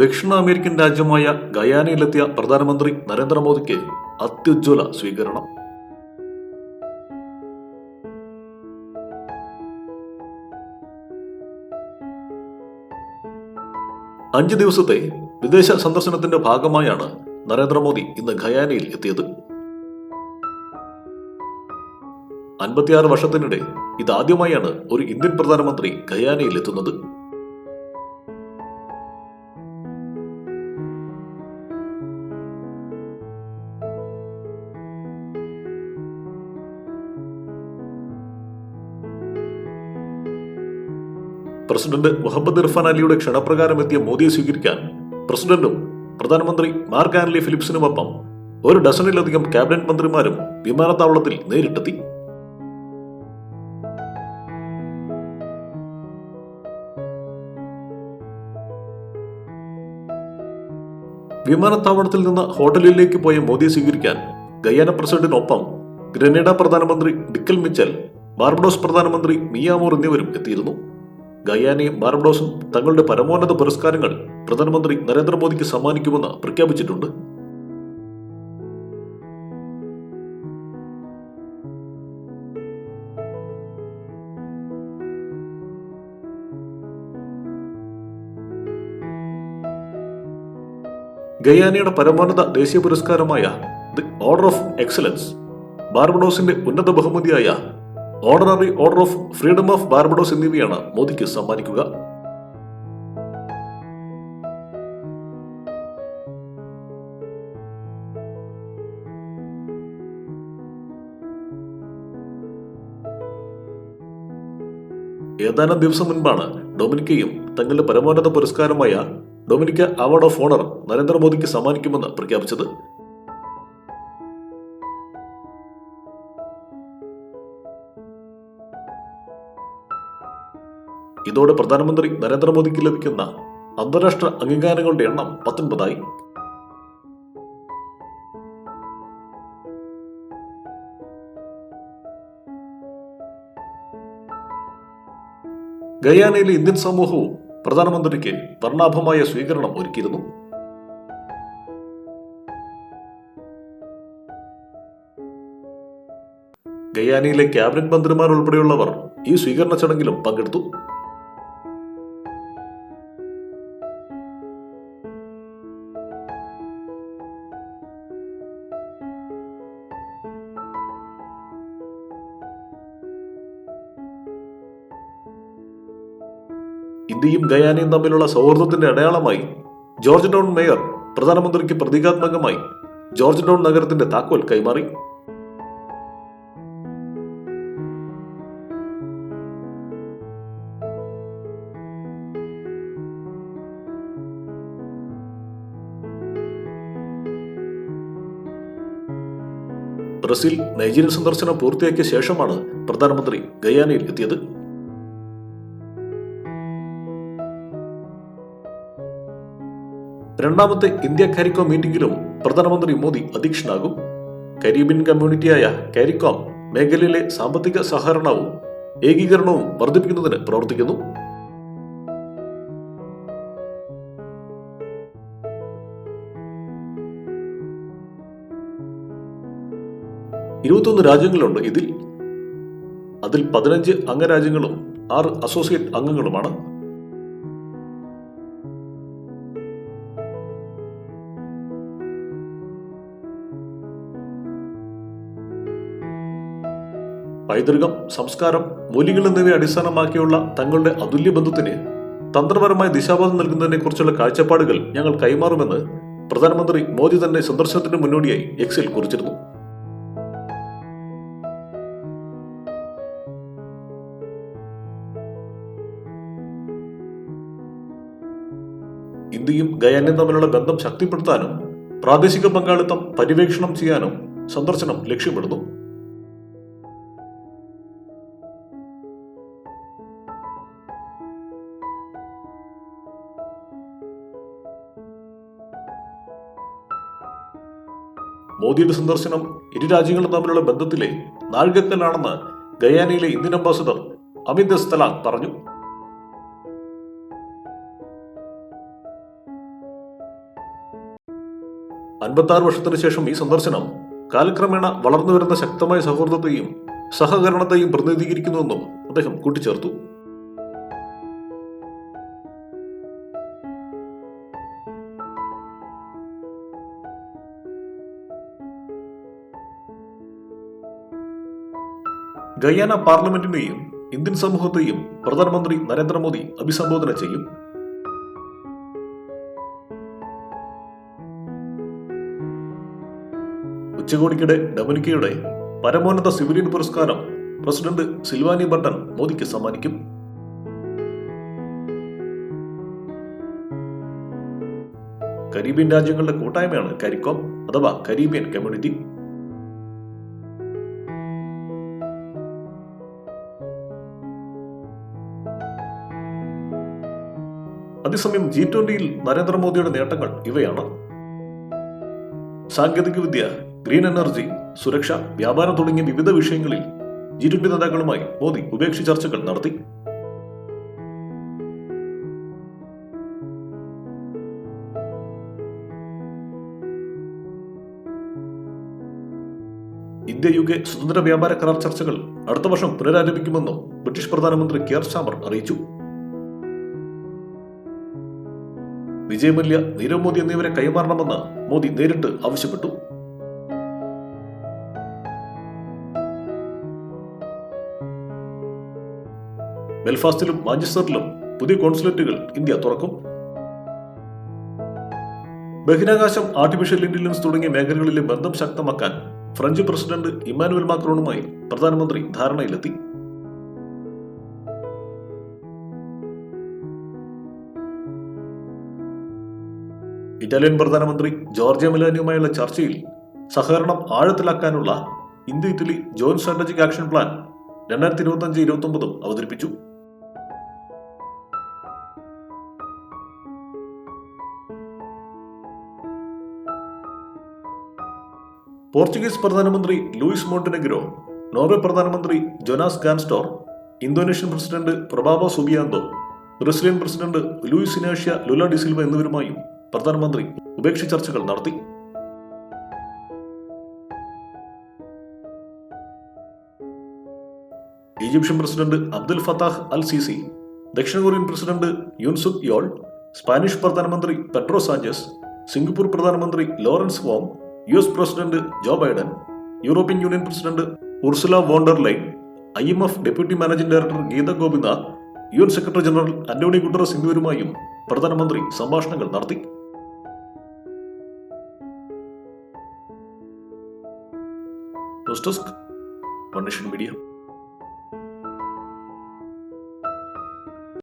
ദക്ഷിണ അമേരിക്കൻ രാജ്യമായ ഗയാനയിലെത്തിയ പ്രധാനമന്ത്രി നരേന്ദ്രമോദിക്ക് അത്യുജ്വല സ്വീകരണം. അഞ്ച് ദിവസത്തെ വിദേശ സന്ദർശനത്തിന്റെ ഭാഗമായാണ് നരേന്ദ്രമോദി ഇന്ന് ഗയാനയിൽ എത്തിയത്. 56 വർഷത്തിനിടെ ഇതാദ്യമായാണ് ഒരു ഇന്ത്യൻ പ്രധാനമന്ത്രി ഗയാനയിൽ എത്തുന്നത്. പ്രസിഡന്റ് മുഹമ്മദ് ഇർഫാൻ അലിയുടെ ക്ഷണപ്രകാരം എത്തിയ മോദിയെ സ്വീകരിക്കാൻ പ്രസിഡന്റും പ്രധാനമന്ത്രി മാർക്ക് ആൻലി ഫിലിപ്സിനുമൊപ്പം 1 ഡസനിലധികം ക്യാബിനറ്റ് മന്ത്രിമാരും വിമാനത്താവളത്തിൽ നേരിട്ടെത്തി. വിമാനത്താവളത്തിൽ നിന്ന് ഹോട്ടലിലേക്ക് പോയ മോദിയെ സ്വീകരിക്കാൻ ഗയാന പ്രസിഡന്റിനൊപ്പം ഗ്രനേഡ പ്രധാനമന്ത്രി ഡിക്കൽ മിച്ചൽ, ബാർബഡോസ് പ്രധാനമന്ത്രി മിയാമോർ എന്നിവരും എത്തിയിരുന്നു. ഗയാനയും ബാർബഡോസും തങ്ങളുടെ പരമോന്നത പുരസ്കാരങ്ങൾ പ്രധാനമന്ത്രി നരേന്ദ്രമോദിക്ക് സമ്മാനിക്കുമെന്ന് പ്രഖ്യാപിച്ചിട്ടുണ്ട്. ഗയാനയുടെ പരമോന്നത ദേശീയ പുരസ്കാരമായ ദി ഓർഡർ ഓഫ് എക്സലൻസ്, ബാർബഡോസിന്റെ ഉന്നത ബഹുമതിയായ honorary order of freedom of Barbados എന്നിവയാണ് മോദിക്ക് സമ്മാനിക്കുക. ഏതാനും ദിവസം മുൻപാണ് ഡൊമിനിക്കയും തങ്ങളുടെ പരമോന്നത പുരസ്കാരമായ ഡൊമിനിക്ക അവാർഡ് ഓഫ് ഓണർ നരേന്ദ്രമോദിക്ക് സമ്മാനിക്കുമെന്ന് പ്രഖ്യാപിച്ചത്. ഇതോടെ പ്രധാനമന്ത്രി നരേന്ദ്രമോദിക്ക് ലഭിക്കുന്ന അന്താരാഷ്ട്ര അംഗീകാരങ്ങളുടെ എണ്ണം 19ആയി. ഗയാനയിലെ ഇന്ത്യൻ സമൂഹവും പ്രധാനമന്ത്രിക്ക് വർണ്ണാഭമായ സ്വീകരണം ഒരുക്കിയിരുന്നു. ഗയാനയിലെ ക്യാബിനറ്റ് മന്ത്രിമാർ ഉൾപ്പെടെയുള്ളവർ ഈ സ്വീകരണ ചടങ്ങിലും പങ്കെടുത്തു. ഇന്ത്യയും ഗയാനയും തമ്മിലുള്ള സൗഹൃദത്തിന്റെ അടയാളമായി ജോർജ് ടൗൺ മേയർ പ്രധാനമന്ത്രിക്ക് പ്രതീകാത്മകമായി ജോർജ് ടൗൺ നഗരത്തിന്റെ താക്കോൽ കൈമാറി. ബ്രസീൽ, നൈജീരിയൻ സന്ദർശനം പൂർത്തിയാക്കിയ ശേഷമാണ് പ്രധാനമന്ത്രി ഗയാനയിൽ എത്തിയത്. രണ്ടാമത്തെ ഇന്ത്യ കാരിക്കോം മീറ്റിംഗിലും പ്രധാനമന്ത്രി മോദി അധ്യക്ഷനാകും. കരീബിയൻ കമ്മ്യൂണിറ്റിയായ കാരിക്കോം മേഖലയിലെ സാമ്പത്തിക സഹകരണവും ഏകീകരണവും വർദ്ധിപ്പിക്കുന്നതിന് പ്രവർത്തിക്കുന്നു. രാജ്യങ്ങളുണ്ട് ഇതിൽ. അതിൽ 15 അംഗരാജ്യങ്ങളും 6 അസോസിയേറ്റ് അംഗങ്ങളുമാണ്. പൈതൃകം, സംസ്കാരം, മൂല്യങ്ങൾ എന്നിവയെ അടിസ്ഥാനമാക്കിയുള്ള തങ്ങളുടെ അതുല്യ ബന്ധത്തിന് തന്ത്രപരമായ ദിശാബോധം നൽകുന്നതിനെ കുറിച്ചുള്ള കാഴ്ചപ്പാടുകൾ ഞങ്ങൾ കൈമാറുമെന്ന് പ്രധാനമന്ത്രി മോദി തന്നെ സന്ദർശനത്തിന് മുന്നോടിയായി എക്സിൽ കുറിച്ചിരുന്നു. ഇന്ത്യയും ഗയാനയും തമ്മിലുള്ള ബന്ധം ശക്തിപ്പെടുത്താനും പ്രാദേശിക പങ്കാളിത്തം പര്യവേക്ഷണം ചെയ്യാനും സന്ദർശനം ലക്ഷ്യമിടുന്നു. മോദിയുടെ സന്ദർശനം ഇരു രാജ്യങ്ങളും തമ്മിലുള്ള ബന്ധത്തിലെ നാഴികക്കല്ലാണെന്ന് ഗയാനയിലെ ഇന്ത്യൻ അംബാസഡർ അമിത് ദസ്തലാങ് പറഞ്ഞു. 56 വർഷത്തിനു ശേഷം ഈ സന്ദർശനം കാലക്രമേണ വളർന്നുവരുന്ന ശക്തമായ സൗഹൃദത്തെയും സഹകരണത്തെയും പ്രതിനിധീകരിക്കുന്നുവെന്നും അദ്ദേഹം കൂട്ടിച്ചേർത്തു. ഗയാന പാർലമെന്റിനെയും ഇന്ത്യൻ സമൂഹത്തെയും പ്രധാനമന്ത്രി നരേന്ദ്രമോദി അഭിസംബോധന ചെയ്യും. ഉച്ചകോടിക്കിടെ ഡൊമിനിക്കയുടെ പരമോന്നത സിവിലിയൻ പുരസ്കാരം പ്രസിഡന്റ് സിൽവാനി ബട്ടൺ മോദിക്ക് സമ്മാനിക്കും. കരീബിയൻ രാജ്യങ്ങളുടെ കൂട്ടായ്മയാണ് കാരിക്കോം അഥവാ കരീബിയൻ കമ്മ്യൂണിറ്റി. അതേസമയം G20 നരേന്ദ്രമോദിയുടെ നേട്ടങ്ങൾ ഇവയാണ്: സാങ്കേതികവിദ്യ, ഗ്രീൻ എനർജി, സുരക്ഷ, വ്യാപാരം തുടങ്ങിയ വിവിധ വിഷയങ്ങളിൽ G20 നേതാക്കളുമായി മോദി ഉഭയകക്ഷി ചർച്ചകൾ നടത്തി. ഇന്ത്യ UK സ്വതന്ത്ര വ്യാപാര കരാർ ചർച്ചകൾ അടുത്ത വർഷം പുനരാരംഭിക്കുമെന്നും ബ്രിട്ടീഷ് പ്രധാനമന്ത്രി കിയർ സ്റ്റാമർ അറിയിച്ചു. വിജയ് മല്യ, നീരവ് മോദി എന്നിവരെ കൈമാറണമെന്ന് മോദി നേരിട്ട് ആവശ്യപ്പെട്ടു. ബെൽഫാസ്റ്റിലും മാഞ്ചസ്റ്ററിലും പുതിയ കോൺസുലേറ്റുകൾ ഇന്ത്യ തുറക്കും. ബഹിരാകാശം, ആർട്ടിഫിഷ്യൽ ഇന്റലിജൻസ് തുടങ്ങിയ മേഖലകളിലെ ബന്ധം ശക്തമാക്കാൻ ഫ്രഞ്ച് പ്രസിഡന്റ് ഇമ്മാനുവൽ മാക്രോണുമായി പ്രധാനമന്ത്രി ധാരണയിലെത്തി. ഇറ്റാലിയൻ പ്രധാനമന്ത്രി ജോർജിയ മെലോനിയുമായുള്ള ചർച്ചയിൽ സഹകരണം ആഴത്തിലാക്കാനുള്ള India Italy joint strategic action plan 2025-29 അവതരിപ്പിച്ചു. പോർച്ചുഗീസ് പ്രധാനമന്ത്രി ലൂയിസ് മോണ്ടെനെഗ്രോ, നോർവേ പ്രധാനമന്ത്രി Jonas Gahr Store, Indonesian president Prabowo Subianto, Brazilian president Luiz Inacio Lula da Silva എന്നിവരുമായും പ്രധാനമന്ത്രി ഉഭയകക്ഷി ചർച്ചകൾ നടത്തി. Egyptian president Abdul Fattah al Sisi, ദക്ഷിണ Korean president Yoon Suk Yeol, Spanish പ്രധാനമന്ത്രി പെഡ്രോ സാഞ്ചസ്, സിംഗപ്പൂർ പ്രധാനമന്ത്രി Lawrence Wong, US president Joe Biden, European Union president Ursula von der Leyen, IMF deputy managing director Geetha Gopinath, UN secretary general Antonio Guterres എന്നിവരുമായും പ്രധാനമന്ത്രി സംഭാഷണങ്ങൾ നടത്തി. News desk, one nation media.